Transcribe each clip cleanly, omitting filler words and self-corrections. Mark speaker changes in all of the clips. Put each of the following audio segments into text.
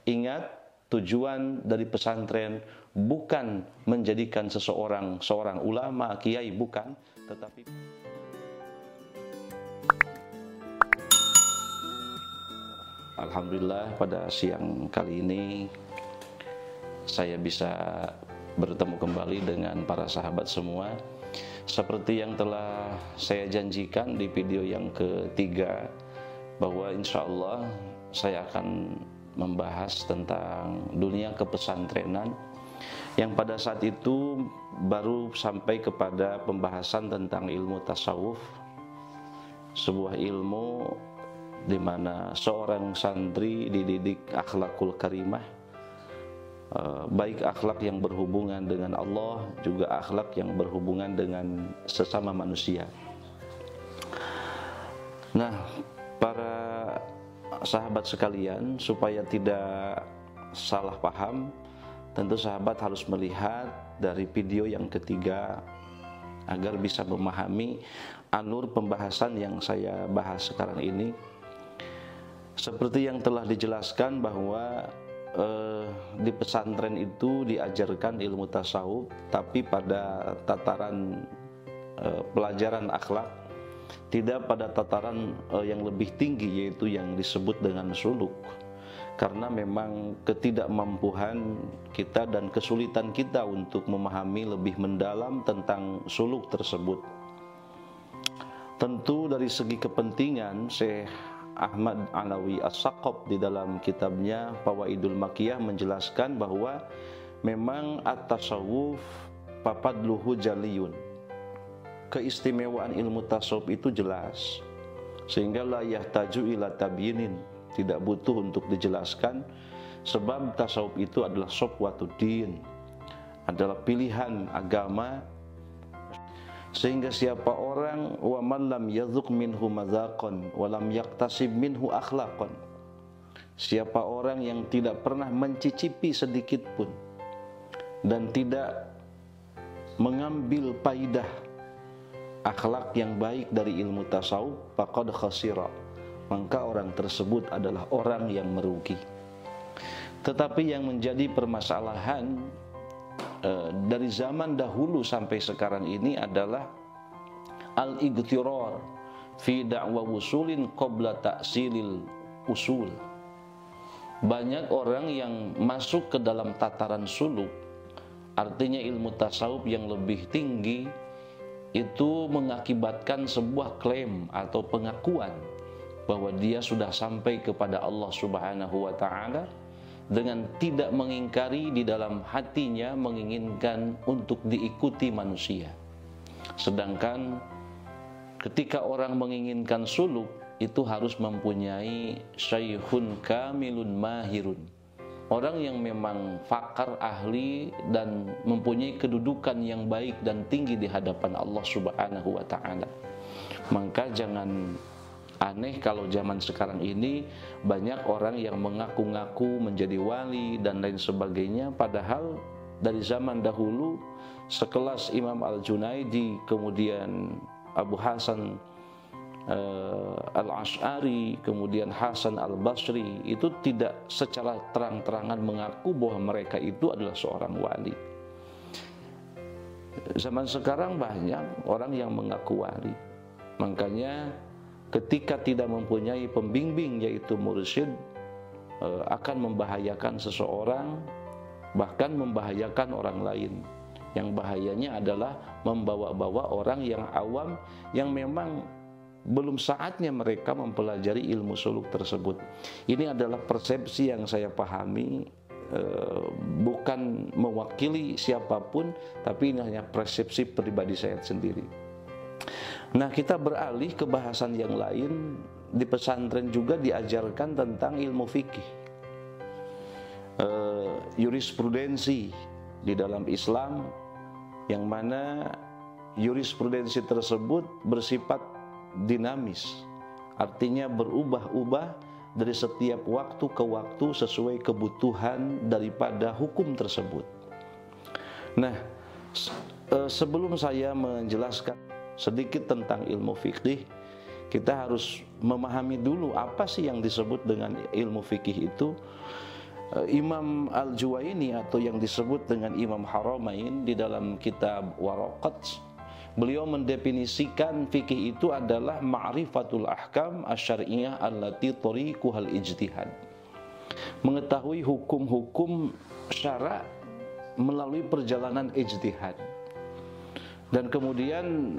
Speaker 1: Ingat, tujuan dari pesantren bukan menjadikan seorang ulama, kiai, bukan, tetapi alhamdulillah pada siang kali ini saya bisa bertemu kembali dengan para sahabat semua. Seperti yang telah saya janjikan di video yang ketiga, bahwa insya Allah saya akan membahas tentang dunia kepesantrenan, yang pada saat itu baru sampai kepada pembahasan tentang ilmu tasawuf, sebuah ilmu di mana seorang santri dididik akhlakul karimah, baik akhlak yang berhubungan dengan Allah, juga akhlak yang berhubungan dengan sesama manusia. Nah, para sahabat sekalian, supaya tidak salah paham, tentu sahabat harus melihat dari video yang ketiga agar bisa memahami alur pembahasan yang saya bahas sekarang ini. Seperti yang telah dijelaskan bahwa di pesantren itu diajarkan ilmu tasawuf, tapi pada tataran pelajaran akhlak, tidak pada tataran yang lebih tinggi, yaitu yang disebut dengan suluk. Karena memang ketidakmampuan kita dan kesulitan kita untuk memahami lebih mendalam tentang suluk tersebut. Tentu dari segi kepentingan, Syekh Ahmad Alawi As-Saqaf di dalam kitabnya Fawaidul Makiyah menjelaskan bahwa memang at-tasawuf papadluhu jaliyun, keistimewaan ilmu tasawuf itu jelas, sehingga la yahtaju ila tabyinin, tidak butuh untuk dijelaskan, sebab tasawuf itu adalah sofwatuddin, adalah pilihan agama. Sehingga siapa orang wa man lam yadzuq minhu madzaqan wa lam yaktasib minhu akhlaqan, siapa orang yang tidak pernah mencicipi sedikit pun dan tidak mengambil faidah akhlak yang baik dari ilmu tasawuf, faqad khasira, maka orang tersebut adalah orang yang merugi. Tetapi yang menjadi permasalahan dari zaman dahulu sampai sekarang ini adalah al-igtirar fi da'wa wusulin qabla ta'silil usul. Banyak orang yang masuk ke dalam tataran suluk, artinya ilmu tasawuf yang lebih tinggi, itu mengakibatkan sebuah klaim atau pengakuan bahwa dia sudah sampai kepada Allah Subhanahu wa ta'ala, dengan tidak mengingkari di dalam hatinya menginginkan untuk diikuti manusia. Sedangkan ketika orang menginginkan suluk, itu harus mempunyai syaikhun kamilun mahirun, orang yang memang fakar, ahli, dan mempunyai kedudukan yang baik dan tinggi di hadapan Allah Subhanahu wa ta'ala. Maka jangan aneh kalau zaman sekarang ini banyak orang yang mengaku-ngaku menjadi wali dan lain sebagainya, padahal dari zaman dahulu sekelas Imam Al-Junaidi, kemudian Abu Hasan Al-Ash'ari, kemudian Hasan Al-Basri, itu tidak secara terang-terangan mengaku bahwa mereka itu adalah seorang wali. Zaman sekarang banyak orang yang mengaku wali, makanya ketika tidak mempunyai pembimbing yaitu mursyid, akan membahayakan seseorang, bahkan membahayakan orang lain. Yang bahayanya adalah membawa-bawa orang yang awam, yang memang belum saatnya mereka mempelajari ilmu suluk tersebut. Ini adalah persepsi yang saya pahami, bukan mewakili siapapun, tapi ini hanya persepsi pribadi saya sendiri. Nah, kita beralih ke bahasan yang lain. Di pesantren juga diajarkan tentang ilmu fikih, jurisprudensi di dalam Islam, yang mana jurisprudensi tersebut bersifat dinamis, artinya berubah-ubah dari setiap waktu ke waktu sesuai kebutuhan daripada hukum tersebut. Nah, sebelum saya menjelaskan sedikit tentang ilmu fikih, kita harus memahami dulu apa sih yang disebut dengan ilmu fikih itu. Imam Al-Juwaini atau yang disebut dengan Imam Haramain di dalam kitab Waraqat, beliau mendefinisikan fikih itu adalah ma'rifatul ahkam asy-syar'iyyah allati tariquhal ijtihad. Mengetahui hukum-hukum syara melalui perjalanan ijtihad. Dan kemudian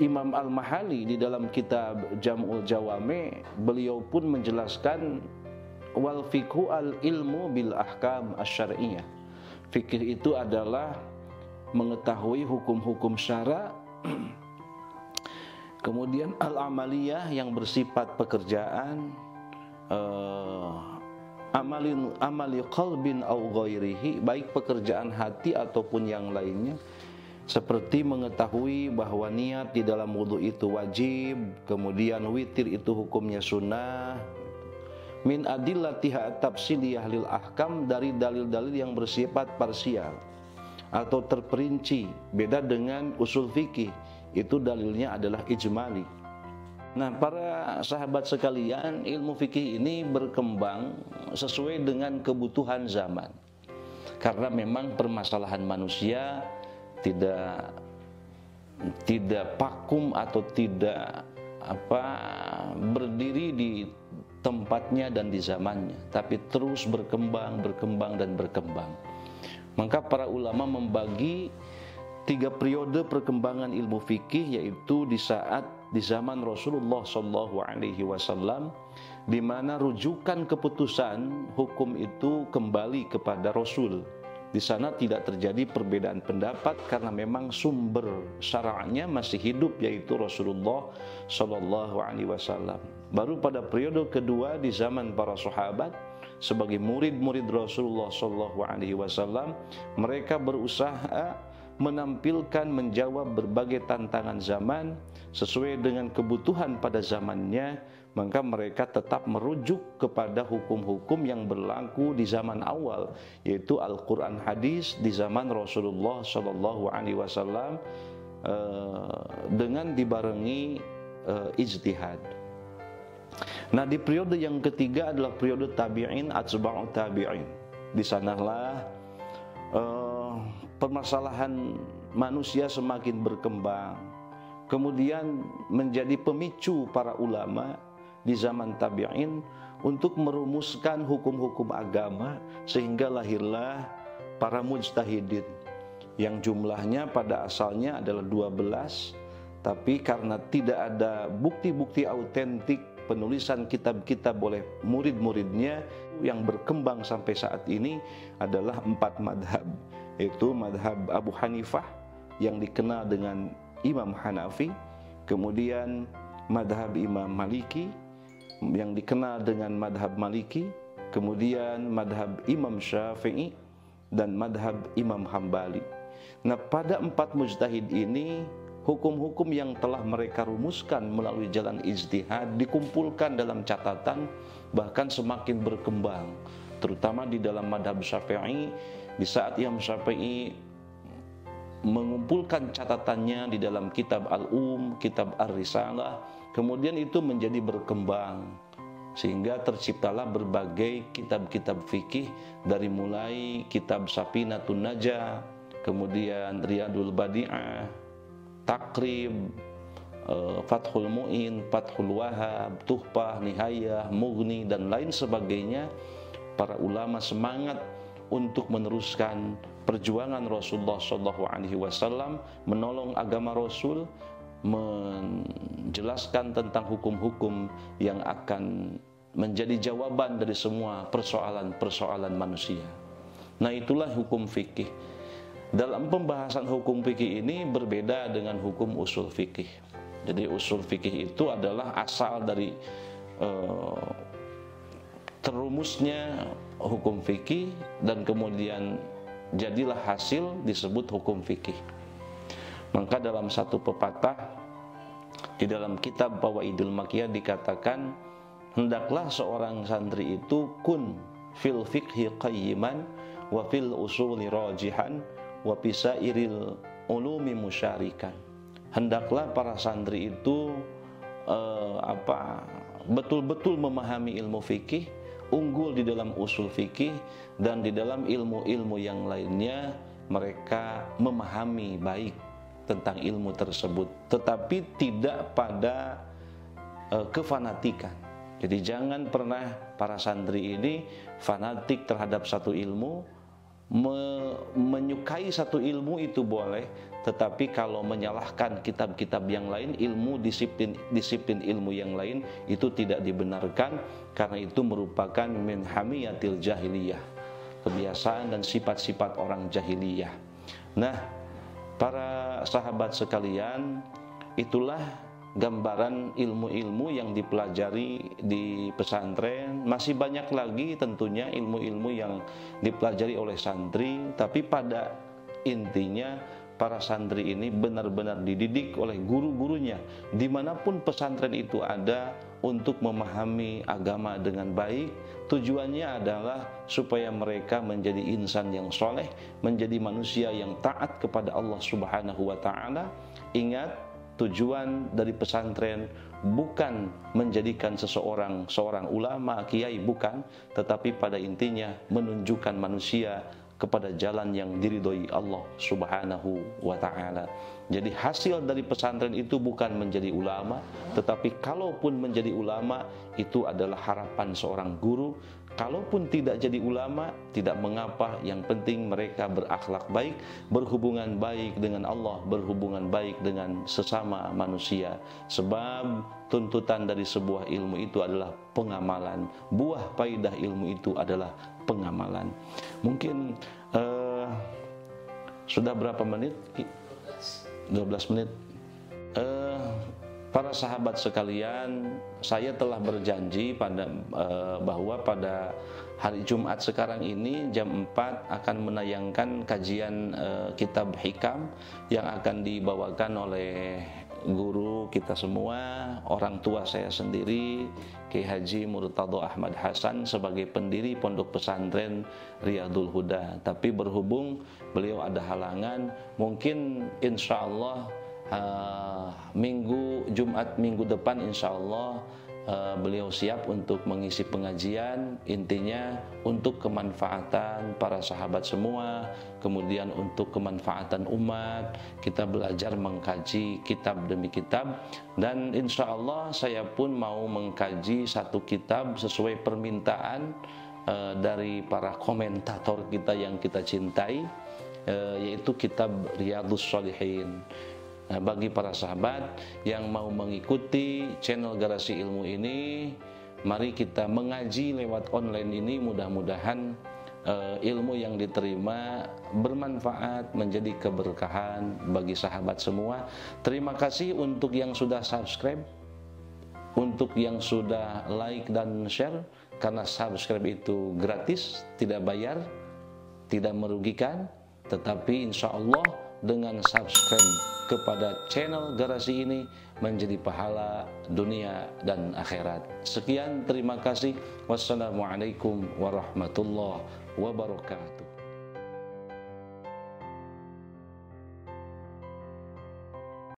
Speaker 1: Imam Al-Mahali di dalam kitab Jam'ul Jawami, beliau pun menjelaskan wal fiqhu al ilmu bil ahkam asy-syar'iyyah. Fikih itu adalah mengetahui hukum-hukum syara. Kemudian al-amaliyah yang bersifat pekerjaan, amali qalbin au ghairihi, baik pekerjaan hati ataupun yang lainnya, seperti mengetahui bahwa niat di dalam wudu itu wajib, kemudian witir itu hukumnya sunnah. Min adillatiha tafsiliyah lil ahkam, dari dalil-dalil yang bersifat parsial atau terperinci. Beda dengan usul fikih, itu dalilnya adalah ijmali. Nah, para sahabat sekalian, ilmu fikih ini berkembang sesuai dengan kebutuhan zaman. Karena memang permasalahan manusia tidak vakum atau tidak berdiri di tempatnya dan di zamannya, tapi terus berkembang dan berkembang. Maka para ulama membagi 3 periode perkembangan ilmu fikih, yaitu di zaman Rasulullah SAW, di mana rujukan keputusan hukum itu kembali kepada Rasul. Di sana tidak terjadi perbedaan pendapat karena memang sumber syara'nya masih hidup, yaitu Rasulullah SAW. Baru pada periode kedua di zaman para sahabat sebagai murid-murid Rasulullah SAW, mereka berusaha menampilkan, menjawab berbagai tantangan zaman sesuai dengan kebutuhan pada zamannya. Maka mereka tetap merujuk kepada hukum-hukum yang berlaku di zaman awal, yaitu Al-Quran, hadis di zaman Rasulullah SAW, dengan dibarengi ijtihad. Nah, di periode yang ketiga adalah periode tabi'in, atba'u tabi'in. Di sanalah permasalahan manusia semakin berkembang, kemudian menjadi pemicu para ulama di zaman tabi'in untuk merumuskan hukum-hukum agama, sehingga lahirlah para mujtahidin yang jumlahnya pada asalnya adalah 12, tapi karena tidak ada bukti-bukti autentik penulisan kitab-kitab oleh murid-muridnya, yang berkembang sampai saat ini adalah 4 madhab, yaitu madhab Abu Hanifah yang dikenal dengan Imam Hanafi, kemudian madhab Imam Maliki yang dikenal dengan madhab Maliki, kemudian madhab Imam Syafi'i, dan madhab Imam Hambali. Nah, pada 4 mujtahid ini, hukum-hukum yang telah mereka rumuskan melalui jalan ijtihad dikumpulkan dalam catatan, bahkan semakin berkembang, terutama di dalam madhab Syafi'i. Di saat Imam Syafi'i mengumpulkan catatannya di dalam kitab Al-Um, kitab Ar-Risalah, kemudian itu menjadi berkembang, sehingga terciptalah berbagai kitab-kitab fikih, dari mulai kitab Safinatun Najah, kemudian Riyadul Badi'ah, Takrib, Fathul Mu'in, Fathul Wahab, Tuhfah, Nihayah, Mughni, dan lain sebagainya. Para ulama semangat untuk meneruskan perjuangan Rasulullah SAW, menolong agama Rasul, menjelaskan tentang hukum-hukum yang akan menjadi jawaban dari semua persoalan-persoalan manusia. Nah, itulah hukum fikih. Dalam pembahasan hukum fikih ini berbeda dengan hukum usul fikih. Jadi usul fikih itu adalah asal dari terumusnya hukum fikih, dan kemudian jadilah hasil disebut hukum fikih. Maka dalam satu pepatah di dalam kitab Fawaidul Makiyah dikatakan, hendaklah seorang santri itu kun fil fiqhi qayyiman wa fil usuli rajihan wa bisairil ulumi musyarikan. Hendaklah para santri itu betul-betul memahami ilmu fikih, unggul di dalam usul fikih dan di dalam ilmu-ilmu yang lainnya, mereka memahami baik tentang ilmu tersebut, tetapi tidak pada kefanatikan. Jadi jangan pernah para santri ini fanatik terhadap satu ilmu, menyukai satu ilmu itu boleh, tetapi kalau menyalahkan kitab-kitab yang lain, ilmu disiplin ilmu yang lain, itu tidak dibenarkan, karena itu merupakan min hamiyatil jahiliyah, kebiasaan dan sifat-sifat orang jahiliyah. Nah, para sahabat sekalian, itulah gambaran ilmu-ilmu yang dipelajari di pesantren. Masih banyak lagi tentunya ilmu-ilmu yang dipelajari oleh santri, tapi pada intinya para santri ini benar-benar dididik oleh guru-gurunya dimanapun pesantren itu ada untuk memahami agama dengan baik. Tujuannya adalah supaya mereka menjadi insan yang soleh, menjadi manusia yang taat kepada Allah Subhanahu wa ta'ala. Ingat, tujuan dari pesantren bukan menjadikan seorang ulama, kiai, bukan, tetapi pada intinya menunjukkan manusia kepada jalan yang diridhoi Allah Subhanahu wa ta'ala. Jadi hasil dari pesantren itu bukan menjadi ulama, tetapi kalaupun menjadi ulama, itu adalah harapan seorang guru. Kalaupun tidak jadi ulama, tidak mengapa, yang penting mereka berakhlak baik, berhubungan baik dengan Allah, berhubungan baik dengan sesama manusia. Sebab tuntutan dari sebuah ilmu itu adalah pengamalan. Buah faidah ilmu itu adalah pengamalan. Mungkin sudah berapa menit? 12 menit. Para sahabat sekalian, saya telah berjanji bahwa pada hari Jumat sekarang ini jam 4 akan menayangkan kajian kitab Hikam yang akan dibawakan oleh guru kita semua, orang tua saya sendiri, Kiai Haji Murtadho Ahmad Hasan, sebagai pendiri Pondok Pesantren Riyadul Huda. Tapi berhubung beliau ada halangan, mungkin insya Allah Jumat minggu depan insya Allah beliau siap untuk mengisi pengajian. Intinya untuk kemanfaatan para sahabat semua, kemudian untuk kemanfaatan umat, kita belajar mengkaji kitab demi kitab. Dan insya Allah saya pun mau mengkaji satu kitab sesuai permintaan dari para komentator kita yang kita cintai, yaitu kitab Riyadhus Shalihin. Nah, bagi para sahabat yang mau mengikuti channel Garasi Ilmu ini, mari kita mengaji lewat online ini. Mudah-mudahan ilmu yang diterima bermanfaat, menjadi keberkahan bagi sahabat semua. Terima kasih untuk yang sudah subscribe, untuk yang sudah like dan share, karena subscribe itu gratis, tidak bayar, tidak merugikan. Tetapi insya Allah dengan subscribe kepada channel Garasi ini menjadi pahala dunia dan akhirat. Sekian, terima kasih. Wassalamualaikum warahmatullahi wabarakatuh.